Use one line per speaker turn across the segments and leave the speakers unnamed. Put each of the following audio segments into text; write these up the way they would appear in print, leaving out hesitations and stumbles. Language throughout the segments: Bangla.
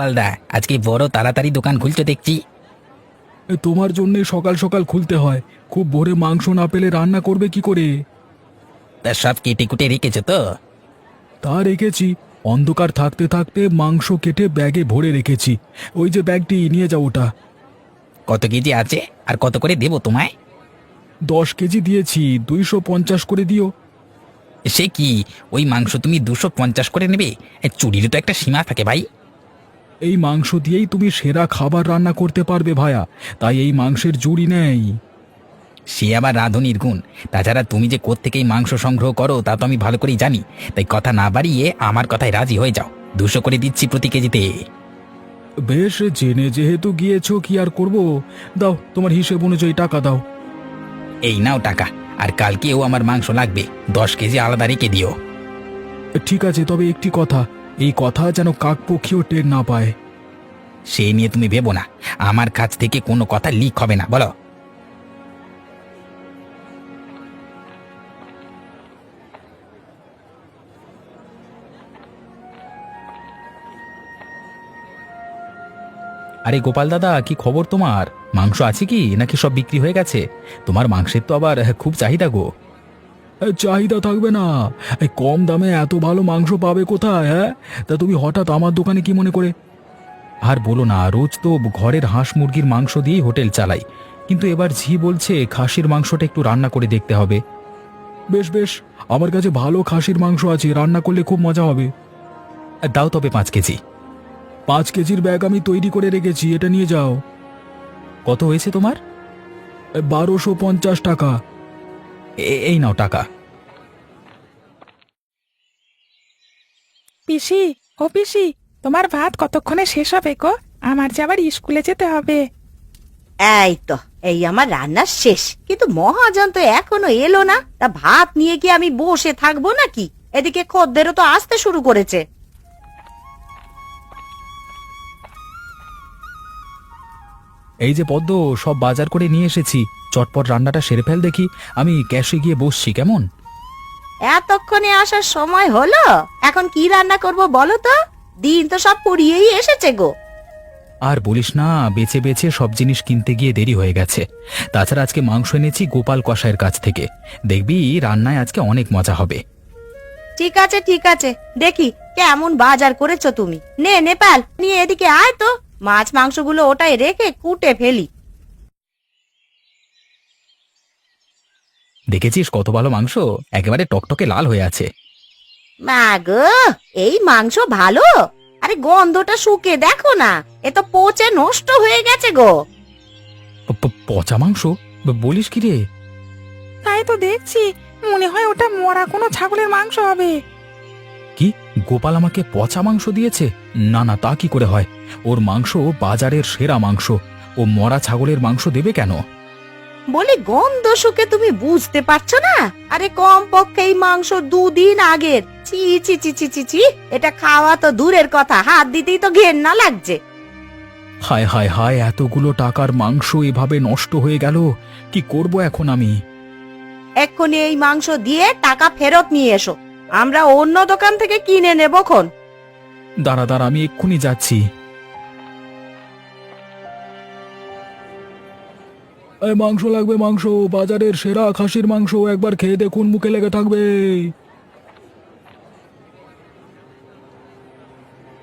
গোপালদা, আজকে বড় তাড়াতাড়ি দোকান খুলছো দেখছি।
তোমার জন্য সকাল সকাল খুলতে হয়। খুব ভোরে মাংস না পেলে রান্না করবে কি করে?
তা সব কেটে কুটে রেখেছো তো?
তা রেখেছি। অন্ধকার থাকতে থাকতে মাংস কেটে ব্যাগে ভরে রেখেছি। ওই যে ব্যাগটি, নিয়ে যাও ওটা।
কত কেজি আছে আর কত করে দেবো তোমায়?
10 কেজি দিয়েছি, 250 করে দিও।
সে কি, ওই মাংস তুমি 250 করে নেবে? চুরিরও তো একটা সীমা থাকে ভাই।
এই মাংস দিয়েই তুমি সেরা খাবার রান্না করতে পারবে ভায়া, তাই এই মাংসের জুড়ি নেই।
সে আবার রাঁধুনির গুণ। তাছাড়া তুমি যে কোত্থেকে এই মাংস সংগ্রহ করো তা তো আমি ভালো করেই জানি। তাই কথা না বাড়িয়ে আমার কথায় রাজি হয়ে যাও। 200 করে দিচ্ছি প্রতি কেজিতে।
বেশ, জেনে যেহেতু গিয়েছো কি আর করব। দাও, তোমার হিসেব অনুযায়ী টাকা দাও।
এই নাও টাকা। আর কালকেও আমার মাংস লাগবে, 10 কেজি আলাদা রেখে দিও।
ঠিক আছে, তবে একটি কথা, এই কথা যেন কাকপক্ষীও টের না পায়।
সে নিয়ে তুমি ভেবো না, আমার কাছ থেকে কোনো কথা লিক হবে না, বলো। আরে গোপাল দাদা, কি খবর তোমার? মাংস আছে কি, নাকি সব বিক্রি হয়ে গেছে? তোমার মাংসের তো আবার খুব চাহিদা গো।
চাহিদা থাকবে না? এই কম দামে এত ভালো মাংস পাবে কোথায়? হ্যাঁ, তা তুমি হঠাৎ আমার দোকানে কি মনে করে?
আর বলো না, রোজ তো ঘরের হাঁস মুরগির মাংস দিয়েই হোটেল চালাই, কিন্তু এবার ঝি বলছে খাসির মাংসটা একটু রান্না করে দেখতে হবে।
বেশ বেশ, আমার কাছে ভালো খাসির মাংস আছে, রান্না করলে খুব মজা হবে।
দাও তবে 5 কেজি।
5 কেজির ব্যাগ আমি তৈরি করে রেখেছি, এটা নিয়ে যাও।
কত হয়েছে তোমার?
1250 টাকা।
এই নাও টাকা।
পিসি, ও পিসি, তোমার ভাত কতক্ষণে শেষ হবে গো? আমার যে আবার স্কুলে যেতে হবে।
এই তো, এই আমার রান্না শেষ, কিন্তু মহাজন তো এখনো এলো না। তা ভাত নিয়ে কি আমি বসে থাকবো নাকি? এদিকে খদ্দেরও তো আসতে শুরু করেছে।
এই যে পদ্ম, সব বাজার করে নিয়ে এসেছি। চটপট রান্নাটা সেরে ফেল দেখি, আমি ক্যাশে গিয়ে বসছি, কেমন?
এতক্ষণে আসার সময় হলো, এখন কি রান্না করব বলো তো? দিন তো সব পুড়িয়েই এসেছে গো।
আর বলিস না, বেছে বেছে সব জিনিস কিনতে গিয়ে দেরি হয়ে গেছে। তাছাড়া আজকে মাংস এনেছি গোপাল কসাইয়ের কাছ থেকে। দেখবি রান্নায় আজকে অনেক মজা হবে।
ঠিক আছে ঠিক আছে, দেখি কেমন বাজার করেছো তুমি। নে নেপাল, নিয়ে এদিকে আয় তো, মাছ মাংসগুলো ওটাই রেখে কুটে ফেলি।
দেখেছিস কত ভালো মাংস, একেবারে টকটকে লাল হয়ে আছে।
মা গো, এই মাংস ভালো? আরে গন্ধটা শুকে দেখো না, এ তো পচে নষ্ট হয়ে গেছে গো।
পচা মাংস? বলিস কি রে?
তাই তো দেখছি, মনে হয় ওটা মরা কোনো ছাগলের মাংস হবে।
কি, গোপাল আমাকে পচা মাংস দিয়েছে? না না, তা কি করে হয়? ওর মাংস বাজারের সেরা মাংস, ও মরা ছাগলের মাংস দেবে কেন?
বলি গন্ধ শুকে তুমি বুঝতে পারছো না? আরে কম পক্ষে এই মাংস 2 দিন আগের। চি চি চি চি চি চি, এটা খাওয়া তো দূরের কথা, হাত দিতেই তো ঘেন্না লাগছে।
হায় হায় হায়, এতগুলো টাকার মাংস এভাবে নষ্ট হয়ে গেল, কি করব এখন আমি?
এক্ষুনি এই মাংস দিয়ে টাকা ফেরত নিয়ে এসো, আমরা অন্য দোকান থেকে কিনে নেবখন।
দাঁড়া দাঁড়া, আমি এক্ষুনি যাচ্ছি। এই মাংস লাগবে, মাংস, বাজারের সেরা খাসির মাংস, একবার খেয়ে দেখুন, মুখে লেগে থাকবে।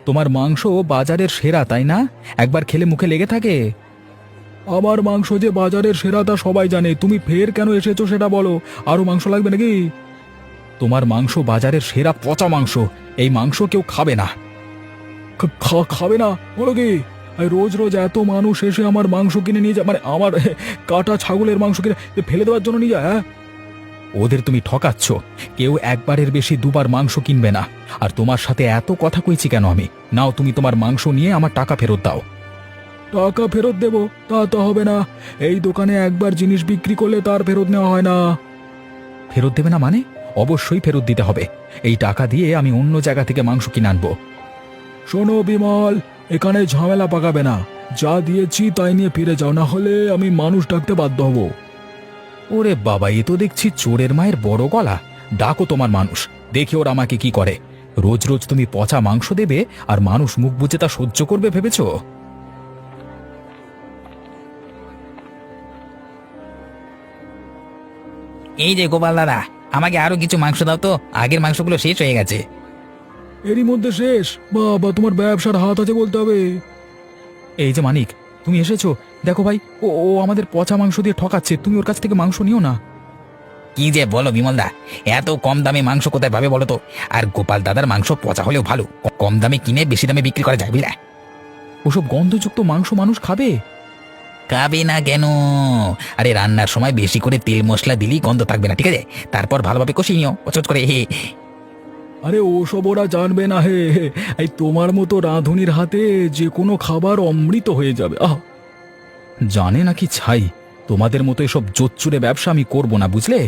তোমার মাংস বাজারের সেরা, তাই না? একবার খেলে মুখে লেগে থাকে।
আমার মাংস যে বাজারের সেরা তা সবাই জানে, তুমি ফের কেন এসেছো সেটা বলো। আরো মাংস লাগবে নাকি?
তোমার মাংস বাজারের সেরা পচা মাংস, এই মাংস কেউ খাবে না।
খাবে না বলো কি? এই রোজ রোজ এত মানুষ এসে আমার মাংস কিনে নিয়ে যায়, মানে আমার কাটা ছাগলের মাংস কিনে ফেলে দেওয়ার জন্য নিয়ে যায়, হ্যাঁ?
ওদের তুমি ঠকাচ্ছ। কেউ একবারের বেশি দুবার মাংস কিনবে না। আর তোমার সাথে এত কথা কইছি কেন আমি? নাও, তুমি তোমার মাংস নিয়ে আমার টাকা ফেরত দাও।
টাকা ফেরত দেব? তা তো হবে না, এই দোকানে একবার জিনিস বিক্রি করলে তার ফেরত নেওয়া হয় না।
ফেরত দেবে না মানে? অবশ্যই ফেরত দিতে হবে। এই টাকা দিয়ে আমি অন্য জায়গা থেকে মাংস কিনে আনবো।
শোনো বিমল, এখানে ঝামেলা পাকাবে না। যা দিয়েছি তাই নিয়ে ফিরে যাও, না হলে আমি মানুষ ডাকতে বাধ্য হব।
ওরে বাবা, এ তো দেখছি চোরের মায়ের বড় গলা। ডাকো তোমার মানুষ, দেখি ওরা আমাকে কি করে।
রোজ রোজ তুমি পচা মাংস দেবে আর মানুষ মুখ বুজে তা সহ্য করবে ভেবেছো?
এই যে গোপাল দাদা, আমাকে আরো কিছু মাংস দাও তো, আগের মাংসগুলো শেষ হয়ে গেছে।
এরই মধ্যে শেষ? বাবা, তোমার ব্যবসার হাত আছে বলতে হবে। এই যে মানিক, তুমি এসেছো। দেখো ভাই, ও ও আমাদের পচা মাংস দিয়ে ঠকাচ্ছে, তুমি ওর কাছ থেকে মাংস নিও না।
কি যে বলো বিমলদা, এত কম দামে মাংস কোথায় পাবে বলো তো? আর গোপাল দাদার মাংস পচা হলেও ভালো, কম দামে কিনে বেশি দামে বিক্রি করা যায় বুঝলে।
ওসব গন্ধযুক্ত মাংস মানুষ খাবে?
খাবে না কেন? আরে রান্নার সময় বেশি করে তেল মশলা দিলেই গন্ধ থাকবে না, ঠিক আছে? তারপর ভালোভাবে কষিয়ে নিও কচকচ করে।
আরে ওসব ওরা জানবে না হে। এই তোমার মতো রাঁধুনির হাতে যে কোনো খাবার অমৃত হয়ে যাবে। জানে নাকি ছাই, তোমাদের মতো এসব জোচ্চুরে ব্যবসা আমি করব না বুঝলে।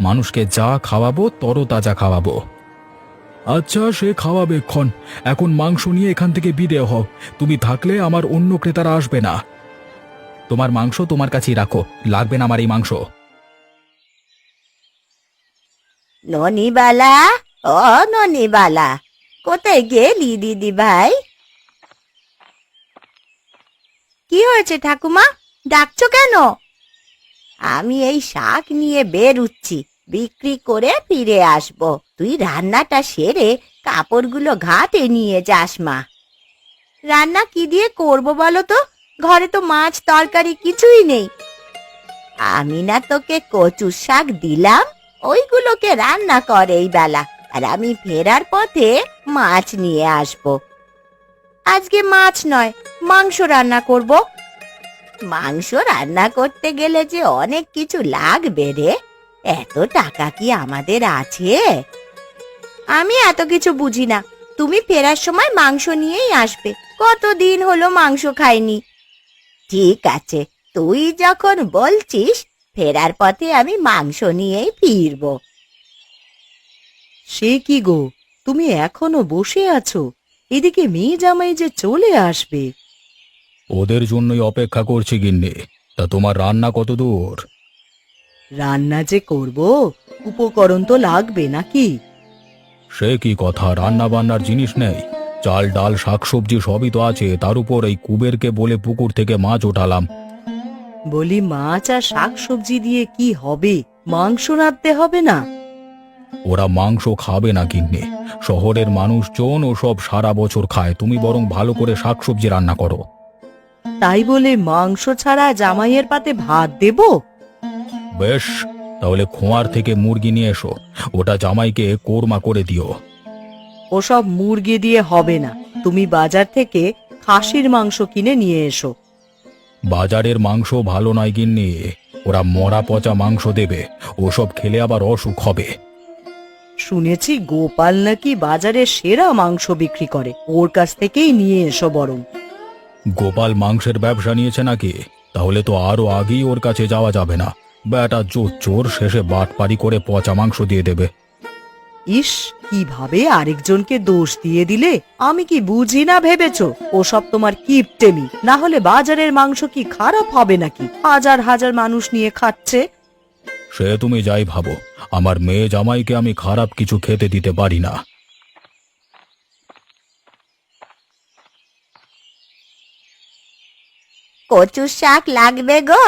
মানুষকে যা খাওয়াবো তরতাজা খাওয়াবো। আচ্ছা, সে খাওয়াবে ক্ষণ। এখন মাংস নিয়ে এখান থেকে বিদেয় হও। তুমি থাকলে আমার অন্য ক্রেতারা আসবে না। তোমার মাংস তোমার কাছেই রাখো, লাগবে না আমার এই মাংস।
ননিবালা, ও ননিবালা, কোথায় গেলি দিদি ভাই? কি হয়েছে ঠাকুমা, ডাকছো কেন? আমি এই শাক নিয়ে বেরুচ্ছি, বিক্রি করে ফিরে আসবো। তুই রান্নাটা সেরে কাপড়গুলো ঘাটে নিয়ে যাস মা। রান্না কি দিয়ে করবো বলো তো? ঘরে তো মাছ তরকারি কিছুই নেই। আমি না তোকে কচুর শাক দিলাম, ওইগুলোকে রান্না কর এই বেলা, আর আমি ফেরার পথে মাছ নিয়ে আসবো। আজকে মাছ নয়, মাংস রান্না করব। মাংস রান্না করতে গেলে যে অনেক কিছু লাগবে রে, এত টাকা কি আমাদের আছে? আমি এত কিছু বুঝি না, তুমি ফেরার সময় মাংস নিয়েই আসবে। কতদিন হলো মাংস খাইনি। ঠিক আছে, তুই যখন বলছিস, ফেরার পথে আমি মাংস নিয়েই ফিরবো।
সে কি গো, তুমি এখনো বসে আছো? এদিকে মেয়ে জামাই যে চলে আসবে।
ওদের জন্যই অপেক্ষা করছি গিন্নি। তা তোমার রান্না কত দূর?
রান্না যে করব, উপকরণ তো লাগবে নাকি?
সে কি কথা, রান্না বান্নার জিনিস নেই? চাল ডাল শাকসবজি সবই তো আছে, তার উপর এই কুবেরকে বলে পুকুর থেকে মাছ ওঠালাম।
বলি, মাছ আর শাকসবজি দিয়ে কি হবে? মাংস রাঁধতে হবে না?
ওরা মাংস খাবে না গিন্নি, শহরের মানুষজন ওসব সারা বছর খায়। তুমি বরং ভালো করে শাকসবজি রান্না করো।
তাই বলে মাংস ছাড়া জামাইয়ের পাতে ভাত দেব?
বেশ, তাহলে খোঁয়ার থেকে মুরগি নিয়ে এসো, ওটা জামাইকে কোরমা করে দিও।
ওসব মুরগি দিয়ে হবে না, তুমি বাজার থেকে খাসির মাংস কিনে নিয়ে এসো।
বাজারের মাংস ভালো নয় গিন্নি, ওরা মরা পচা মাংস দেবে, ওসব খেলে আবার অসুখ হবে।
শুনেছি গোপাল নাকি বাজারে সেরা মাংস বিক্রি করে, ওর কাছ থেকেই নিয়ে এসো বরং।
গোপাল মাংসের ব্যবসা নিয়েছে নাকি? তাহলে তো আরো আগেই ওর কাছে যাওয়া যাবে না। বেটা চোর, শেষে বাটপারি করে পচা মাংস দিয়ে দেবে।
ইস, কিভাবে আরেকজনকে দোষ দিয়ে দিলে! আমি কি বুঝি না ভেবেছো? ওসব তোমার কিপটেমি। না হলে বাজারের মাংস কি খারাপ হবে নাকি? হাজার হাজার মানুষ নিয়ে খাচ্ছে।
সে তুমি যাই ভাবো, আমার মেয়ে জামাইকে আমি খারাপ কিছু খেতে দিতে পারি না।
কচু শাক লাগবে গো,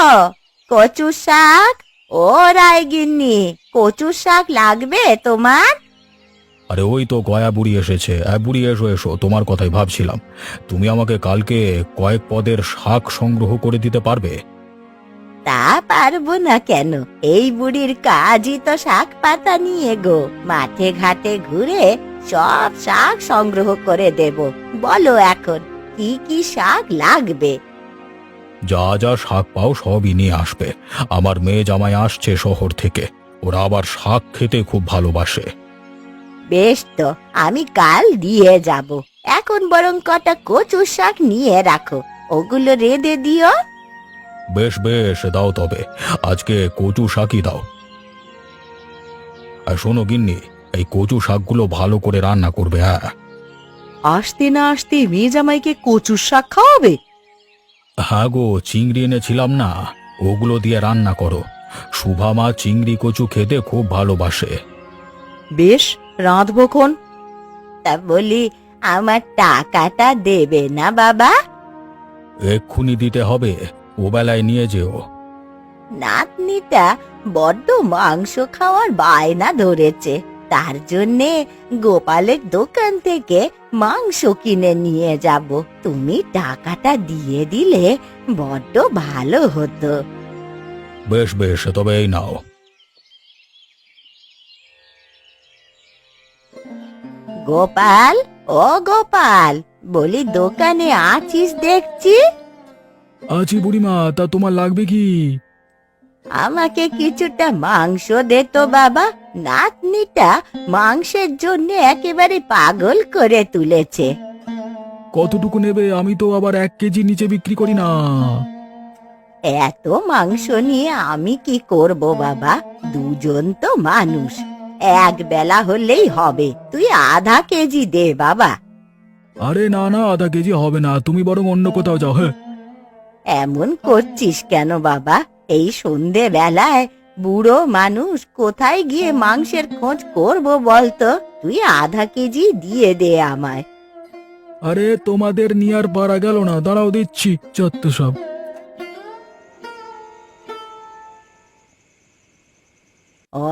কচু শাক। ও রায়গিন্নি, কচু শাক লাগবে তোমার?
আরে ওই তো গয়া বুড়ি এসেছে। বুড়ি, এসো এসো, তোমার কথাই ভাবছিলাম। তুমি আমাকে কালকে কয়েক পদের শাক সংগ্রহ করে দিতে পারবে?
তা পারবো না কেন, এই বুড়ির কাজই তো শাক পাতা নিয়ে গো। মাঠে ঘাটে ঘুরে সব শাক সংগ্রহ করে দেব। বলো এখন কি কি শাক লাগবে?
যা যা শাক পাও সবই নিয়ে আসবে। আমার মেয়ে জামাই আসছে শহর থেকে, ওরা আবার শাক খেতে খুব ভালোবাসে।
বেশ তো, আমি কাল দিয়ে যাব। এখন বরং কটা কচু শাক নিয়ে রাখো, ওগুলো রেঁধে দিও।
বেশ বেশ, দাও তবে, আজকে কচু শাকই দাও। আর শোনো গিন্নি, এই কচু শাকগুলো ভালো করে রান্না করবে। হ্যাঁ,
আসতে না আসতে মেয়ে জামাইকে কচুর শাক খাওয়াবে?
হ্যাঁ গো, চিংড়ি এনেছিলাম না, ওগুলো দিয়ে রান্না করো। শুভা মা চিংড়ি কচু খেতে খুব ভালোবাসে।
বেশ, রাঁধবো খন।
তা তা বলি আমার টাকাটা দেবে না বাবা?
এক্ষুনি দিতে হবে, ও বেলায় নিয়ে যেও।
নাতনিটা বড্ড মাংস খাওয়ার বায়না ধরেছে, তার জন্যে গোপালের দোকান থেকে মাংস কিনে নিয়ে যাব। তুমি টাকাটা দিয়ে দিলে বড্ড ভালো হতো।
বেশ বেশ, তবে এই নাও।
গোপাল, ও গোপাল, বলি দোকানে আছিস দেখছি।
আছি বুড়িমা, তা তোমার লাগবে কি?
আমাকে কিছুটা মাংস দে তো বাবা, নাতনিটা মাংসের জন্য একেবারে পাগল করে তুলেছে।
কতটুকু নেবে? আমি তো আবার 1 কেজি নিচে বিক্রি করি না।
এত মাংস নিয়ে আমি কি করব বাবা? দুজন তো মানুষ, এক বেলা হলেই হবে। তুই আধা কেজি দে বাবা।
আরে না না, আধা কেজি হবে না, তুমি বরং অন্য কোথাও যাও। হ্যাঁ,
এমন করছিস কেন বাবা? এই সন্ধে বেলায় বুড়ো মানুষ কোথায় গিয়ে মাংসের খোঁজ করব বলতো? তুই আধা কেজি দিয়ে দে আমায়।
আরে তোমাদের নিয়ার পারা গেল না, দাঁড়াও দিচ্ছি। যত সব।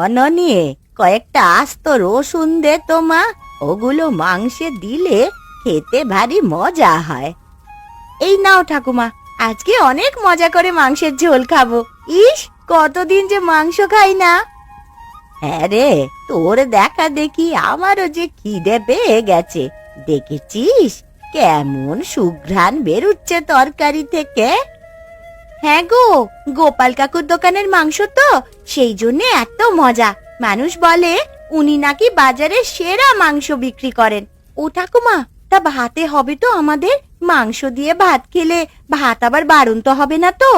অননি, কয়েকটা আস্ত রসুন দে তো মা, ওগুলো মাংসে দিলে খেতে ভারী মজা হয়। এই নাও ঠাকুমা, আজকে অনেক মজা করে মাংসের ঝোল খাবো। ইস, কতদিন যে মাংস খাই না। হ্যাঁ রে, তোর দেখা দেখি আমারও যে খিদে পেয়ে গেছে। দেখেছিস কেমন সুঘ্রাণ বেরুচ্ছে তরকারি থেকে? হ্যাঁ গো, গোপাল কাকুর দোকানের মাংস তো, সেই জন্য এত মজা। মানুষ বলে উনি নাকি বাজারে সেরা মাংস বিক্রি করেন। ও ঠাকুমা, তা ভাতে হবে তো আমাদের? মাংস দিয়ে ভাত খেলে ভাত আবার বাড়ন্ত হবে না তো?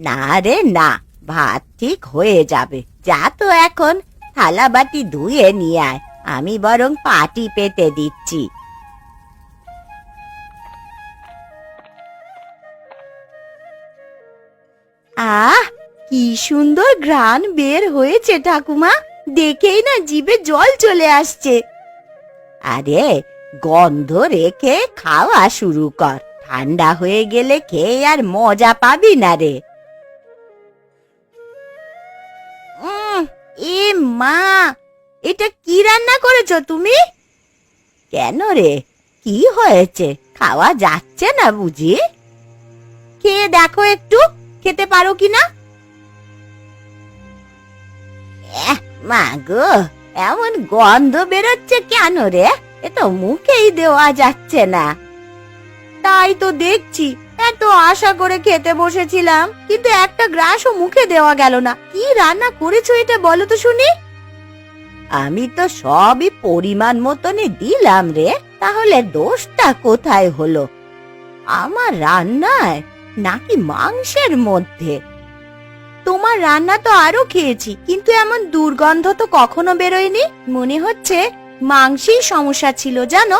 না রে না, ভাত ঠিক হয়ে যাবে। যা তো এখন থালা বাটি ধুয়ে নিয়ে আয়, আমি বরং পাটি পেতে দিচ্ছি। আহ, কি সুন্দর ঘ্রাণ বের হয়েছে ঠাকুমা, দেখেই না জিভে জল চলে আসছে। আরে গন্ধ রেখে খাওয়া শুরু কর, ঠান্ডা হয়ে গেলে খেয়ে আর মজা পাবি না রে। এ মা, এটা কি রান্না করেছো তুমি? কেন রে, কি হয়েছে? খাওয়া যাচ্ছে না বুঝি? খেয়ে দেখো একটু, খেতে পারো কিনা। মা গো, এমন গন্ধ বেরোচ্ছে কেন রে? এ তো মুখেই দেওয়া যাচ্ছে না। তাই তো দেখছি, এত আশা করে খেতে বসেছিলাম, কিন্তু একটা গ্রাসও মুখে দেওয়া গেল না। কি রান্না করেছো এটা বলো তো শুনি। আমি তো সবই পরিমাণ মতনই দিলাম রে, তাহলে দোষটা কোথায় হলো? আমার রান্নায় নাকি মাংসের মধ্যে? তোমার রান্না তো আরো খেয়েছি, কিন্তু এমন দুর্গন্ধ তো কখনো বেরোয়নি। মনে হচ্ছে মাংসেই সমস্যা ছিল জানো।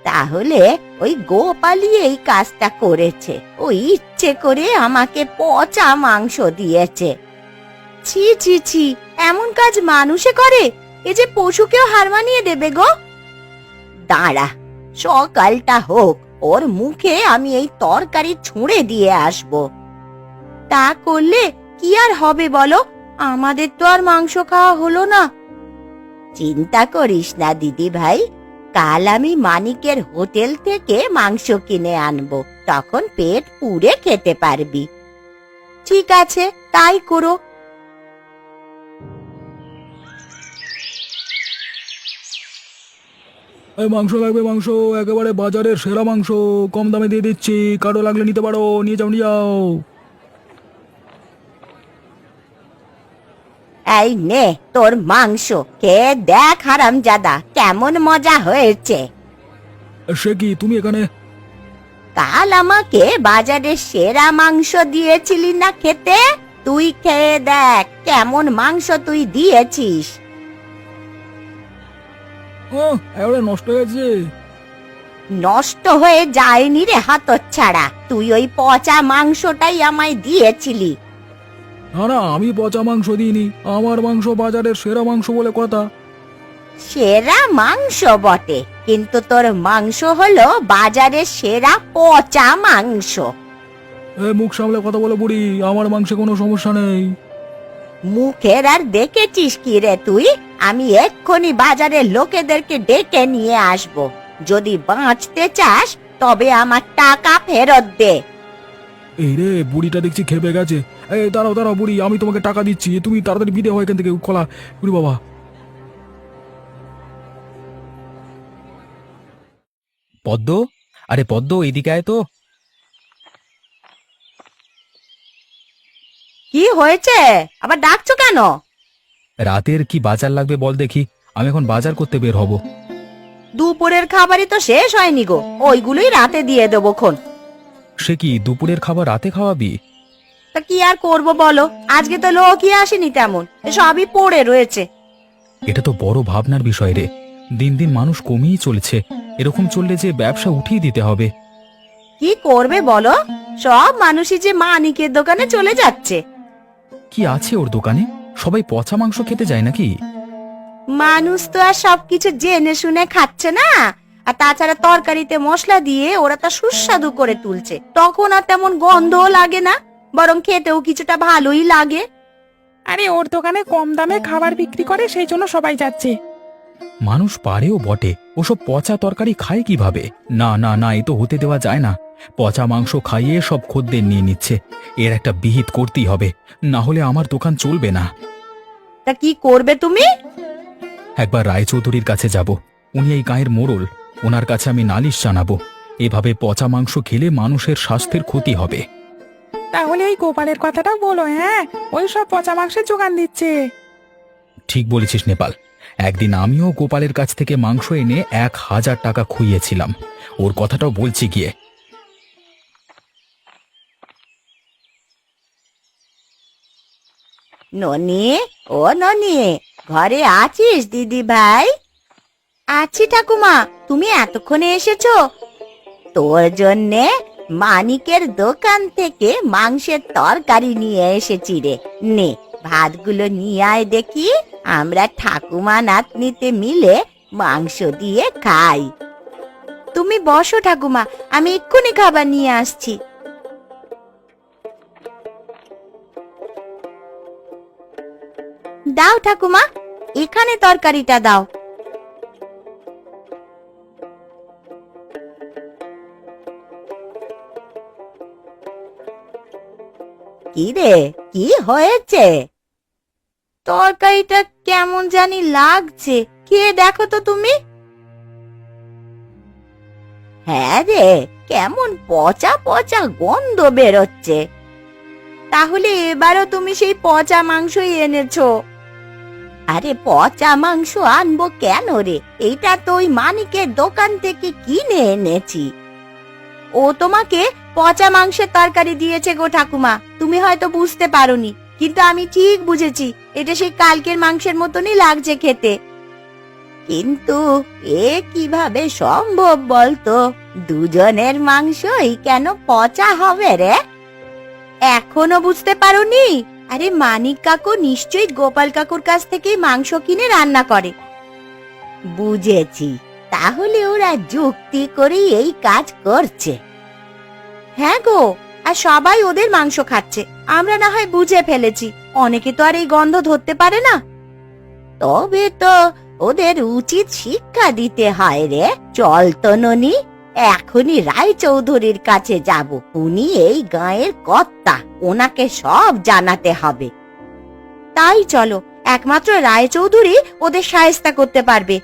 তাহলে ওই গোপালই এই কাজটা করেছে। ও ইচ্ছে করে আমাকে পচা মাংস দিয়েছে। ছি ছি ছি, এমন কাজ মানুষে করে? এ যে পশুকেও হার মানিয়ে দেবে গো। দাঁড়া, সকালটা হোক, ওর মুখে আমি এই তরকারি ছুঁড়ে দিয়ে আসব। তা করলে কি আর হবে বলো? আমাদের তো আর মাংস খাওয়া হলো না। চিন্তা করিস না দিদি ভাই, কাল আমি মানিকের হোটেল থেকে মাংস কিনে আনবো, তখন পেট পুড়ে খেতে পারবি। ঠিক আছে, তাই করো।
এই মাংস লাগবে, মাংস একেবারে বাজারের সেরা মাংস, কম দামে দিয়ে দিচ্ছি। কারো লাগলে নিতে পারো, নিয়ে যাও নিয়ে যাও।
এই নে তোর মাংস, খেয়ে দেখ হারামজাদা কেমন মজা হয়েছে।
সে কি, তুমি এখানে?
কাল আমাকে বাজারে সেরা মাংস দিয়েছিলি না খেতে? তুই খেয়ে দেখ কেমন মাংস তুই দিয়েছিস।
এবারে নষ্ট হয়েছে।
নষ্ট হয়ে যায়নি রে হাতছাড়া, তুই ওই পচা মাংসটাই আমায় দিয়েছিলি।
না না, আমি পচা মাংস দিইনি, আমার মাংস বাজারের সেরা মাংস বলে কথা।
সেরা মাংস বটে, কিন্তু তোর মাংস হলো বাজারের সেরা পচা মাংস।
মুখ সামলে কথা বলো বুড়ি, আমার মাংসে কোনো সমস্যা নেই।
মুখের আর দেখেছিস কি রে তুই? আমি এক্ষুনি বাজারের লোকেদেরকে ডেকে নিয়ে আসব। যদি বাঁচতে চাস তবে আমার টাকা ফেরত দে।
এই রে, বুড়িটা দেখছি খেপে গেছে। এই দাঁড়াও দাঁড়াও বুড়ি, আমি তোমাকে টাকা দিচ্ছি, তুমি তাড়াতাড়ি বিদে হয় এখান থেকে। খোলা বুড়ি বাবা।
পদ্ম, আরে পদ্ম, এদিকে আয় তো।
কি হয়েছে, আবার ডাকছো কেন?
রাতের কি বাজার লাগবে বল দেখি, আমি এখন বাজার করতে বের হব।
দুপুরের খাবারই তো শেষ হয়নি গো, ওইগুলোই রাতে দিয়ে দেবো খন।
সে কি, দুপুরের খাবার রাতে খাওয়াবি?
তা কি আর করব বলো, আজকে তো লোকই আসেনি তেমন, সবই পড়ে রয়েছে।
এটা তো বড় ভাবনার বিষয় রে। দিন দিন মানুষ কমিয়ে চলেছে, এরকম চললে যে ব্যবসা উঠিয়ে দিতে হবে।
কি করবে বলো, সব মানুষই যে মানিকের দোকানে চলে যাচ্ছে।
কি আছে ওর দোকানে? সবাই পচা মাংস খেতে যায় নাকি?
মানুষ তো আর সবকিছু জেনে শুনে খাচ্ছে না। আর তাছাড়া তরকারিতে মশলা দিয়ে ওরা তা সুস্বাদু করে তুলছে, তখন আর তেমন গন্ধও লাগে না, বরং খেতেও কিছুটা ভালোই লাগে।
আরে ওর দোকানে কম দামে খাবার বিক্রি করে, সেই জন্য সবাই যাচ্ছে।
মানুষ পারেও বটে, ওসব পচা তরকারি খায় কিভাবে? না না না, এ তো হতে দেওয়া যায় না। পচা মাংস খাইয়ে সব খদ্দের নিয়ে নিচ্ছে, এর একটা বিহিত করতেই হবে, না হলে আমার দোকান চলবে না।
তা কি করবে তুমি?
একবার রায়চৌধুরীর কাছে যাব, উনি এই গায়ের মোড়ল, ওনার কাছে আমি নালিশ জানাবো। এভাবে পচা মাংস খেলে মানুষের স্বাস্থ্যের ক্ষতি হবে।
তাহলে ওই গোপালের কথাটাও বলো, হ্যাঁ, ওই সব পচা মাংসের যোগান দিচ্ছে।
ঠিক বলেছিস নেপাল, একদিন আমিও গোপালের কাছ থেকে মাংস এনে 1000 টাকা খুইয়েছিলাম, ওর কথাটাও বলছি গিয়ে।
ননি, ও ননি, ঘরে আছিস দিদি ভাই? আছি ঠাকুমা, তুমি এতক্ষণে এসেছো? তোর জন্যে মানিকের দোকান থেকে মাংসের তরকারি নিয়ে এসেছি রে। নে, ভাতগুলো নিয়ে আয় দেখি, আমরা ঠাকুমা নাতনিতে মিলে মাংস দিয়ে খাই। তুমি বসো ঠাকুমা, আমি এক্ষুনি খাবার নিয়ে আসছি। দাও ঠাকুমা, এখানে তরকারিটা দাও। কি রে, কি হয়েছে? তরকারিটা কেমন জানি লাগছে, খেয়ে দেখো তো তুমি। হ্যাঁ রে, কেমন পচা পচা গন্ধ বেরোচ্ছে। তাহলে এবারও তুমি সেই পচা মাংসই এনেছো? আরে পচা মাংস আনবো কেন রে, এইটা তো ওই মানিকের দোকান থেকে কিনে এনেছি। ও তোমাকে পচা মাংসের তরকারি দিয়েছে গো ঠাকুমা, তুমি হয়তো বুঝতে পারোনি, কিন্তু আমি ঠিক বুঝেছি, এটা সেই কালকের মাংসের মতনই লাগছে খেতে। কিন্তু এ কিভাবে সম্ভব বলতো? দুজনের মাংসই কেন পচা হবে রে? এখনো বুঝতে পারোনি? আরে মানিক কাকু নিশ্চয়ই গোপাল কাকুর কাছ থেকেই মাংস কিনে রান্না করে। বুঝেছি, তাহলে ওরা যুক্তি করে এই কাজ করছে। হ্যাঁ গো, আর সবাই ওদের মাংস খাচ্ছে, আমরা না হয় বুঝে ফেলেছি, অনেকে তো আর এই গন্ধ ধরতে পারে না। তবে তো ওদের উচিত শিক্ষা দিতে হয় রে। চল তো ননি, এখনই রায়চৌধুরীর কাছে যাব, উনি এই গাঁয়ের কর্তা, ওনাকে সব জানাতে হবে। তাই চলো, একমাত্র রায়চৌধুরী ওদের শায়েস্তা করতে পারবে।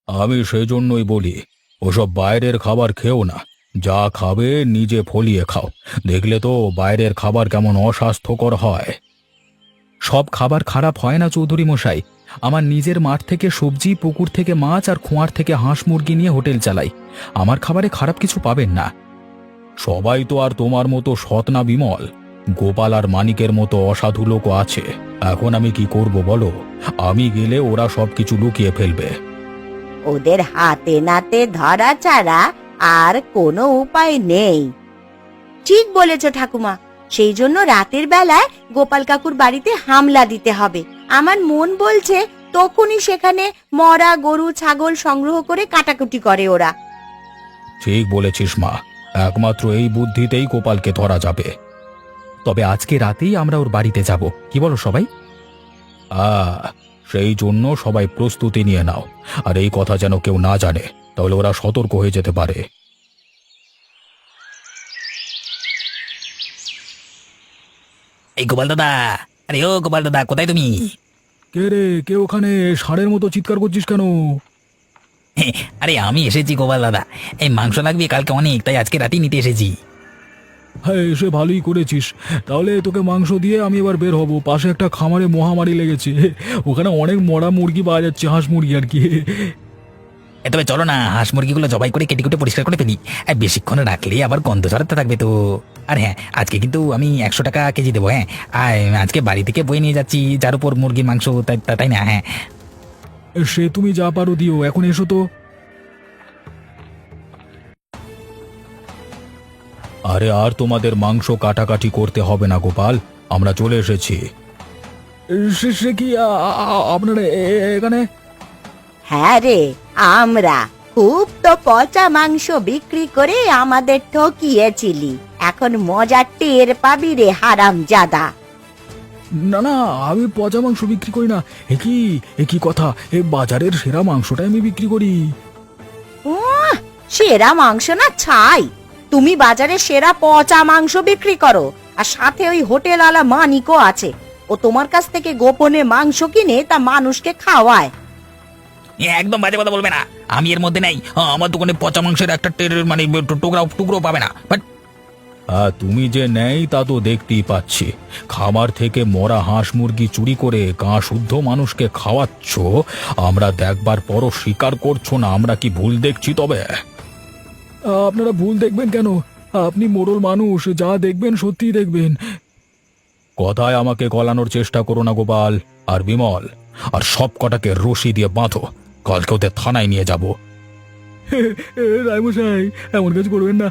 আমি সেজন্যই বলি, ওসব বাইরের খাবার খেও না, যা খাবে নিজে ফলিয়ে খাও। দেখলে তো বাইরের খাবার কেমন অস্বাস্থ্যকর হয়।
সব খাবার খারাপ হয় না চৌধুরী মশাই, আমার নিজের মাঠ থেকে সবজি, পুকুর থেকে মাছ আর খোঁয়ার থেকে হাঁস মুরগি নিয়ে হোটেল চালাই, আমার খাবারে খারাপ কিছু পাবেন না।
সবাই তো আর তোমার মতো সৎ না বিমল, গোপাল আর মানিকের মতো অসাধু লোক আছে। এখন আমি কি করব বলো? আমি গেলে ওরা সবকিছু লুকিয়ে ফেলবে।
ওদের হাতে নাতে ধরা ছাড়া আর কোনো উপায় নেই। ঠিক বলেছ ঠাকুমা, সেই জন্য রাতের বেলায় গোপাল কাকুর বাড়িতে হামলা দিতে হবে। আমার মন বলছে তখনই সেখানে মরা গরু ছাগল সংগ্রহ করে কাটাকুটি করে ওরা।
ঠিক বলেছিস মা, একমাত্র এই বুদ্ধিতেই গোপালকে ধরা যাবে। তবে আজকে রাতেই আমরা ওর বাড়িতে যাব, কি বলো সবাই? সেই জন্য সবাই প্রস্তুতি নিয়ে নাও, আর এই কথা যেন কেউ না জানে, তাহলে ওরা সতর্ক হয়ে যেতে পারে।
এই গোপাল দাদা, আরে ও গোপাল দাদা, কোথায় তুমি?
কে রে, কে ওখানে ষাঁড়ের মতো চিৎকার করছিস কেন?
আরে আমি এসেছি গোপাল দাদা, এই মাংস লাগবে কালকে অনেক, তাই আজকে রাতেই নিতে এসেছি।
হ্যাঁ, এসে ভালোই করেছিস। তাহলে তোকে মাংস দিয়ে আমি এবার বের হব। পাশে একটা খামারে মহামারী লেগেছে, ওখানে অনেক মরা মুরগি পাওয়া যাচ্ছে, হাঁস মুরগি আর কি।
তবে চলো না, হাঁস মুরগিগুলো জবাই করে কেটে কুটে পরিষ্কার করে ফেলি। বেশিক্ষণ রাখলে আবার গন্ধ ছড়াতে থাকবে তো। আর হ্যাঁ, আজকে কিন্তু আমি 100 টাকা কেজি দেবো। হ্যাঁ, আর আজকে বাড়ি থেকে বয়ে নিয়ে যাচ্ছি, যার উপর মুরগির মাংস, তাই না? হ্যাঁ,
সে তুমি যা পারো দিও, এখন এসো তো।
আরে আর তোমাদের মাংস কাটাকাটি করতে হবে না গোপাল, আমরা চলে এসেছি।
সে কি আপনারা এখানে?
হ্যাঁ রে, আমরা খুব তো পচা মাংস বিক্রি করে আমাদের ঠকিয়েছিলি, এখন মজা টের পাবি রে হারামজাদা।
না না, আমি পচা মাংস বিক্রি করি না। এ কি কথা? এ বাজারের সেরা মাংসটাই আমি বিক্রি করি।
উহ, সেরা মাংস না ছাই, তুমি বাজারে সেরা পচা মাংস বিক্রি করো, আর সাথে ওই হোটেল আলা মানিকও আছে, ও তোমার কাছ থেকে গোপনে মাংস কিনে তা মানুষকে খাওয়ায়।
একদম বাজে কথা বলবে না, আমি এর মধ্যে নেই। আমার দোকানে পচা মাংসের একটা মানে টুকরো পাবে না। বাট
তুমি যে নেই তা তো দেখতেই পাচ্ছি। খামার থেকে মরা হাঁস মুরগি চুরি করে গা শুদ্ধ মানুষকে খাওয়াচ্ছ, আমরা দেখবার পরও স্বীকার করছো না, আমরা কি ভুল দেখছি? তবে
আপনারা ভুল দেখবেন কেন? আপনি মোড়ল মানুষ, যা দেখবেন সত্যিই দেখবেন।
কথায় আমাকে গলানোর চেষ্টা করো না গোপাল আর বিমল, আর সব কটাকে রশি দিয়ে বাঁধো, কালকে ওদের থানায় নিয়ে যাব।
রায়মশাই, এমন কাজ করবেন না।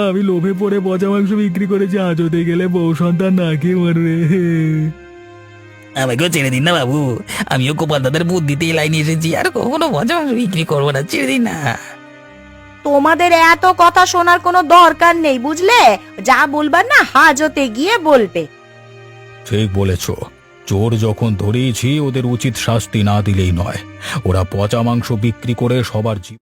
আমি লোভে পড়ে পচা মাংস বিক্রি করেছি, আজ হতে গেলে বউ সন্তান না খেয়ে মরবে।
আমাকেও ছেড়ে দিন না বাবু, আমিও গোপাল দাদার বুদ্ধিতে এই লাইনে এসেছি, আর কখনো পচা মাংস বিক্রি করবো না, ছেড়ে দিন না।
তোমাদের এত কথা শোনার কোনো দরকার নেই, বুঝলে? যা বলবার না হাজতে গিয়ে বলবে।
ঠিক বলেছ, চোর যখন ধরিয়েছি ওদের উচিত শাস্তি না দিলেই নয়। ওরা পচা মাংস বিক্রি করে সবার জীবন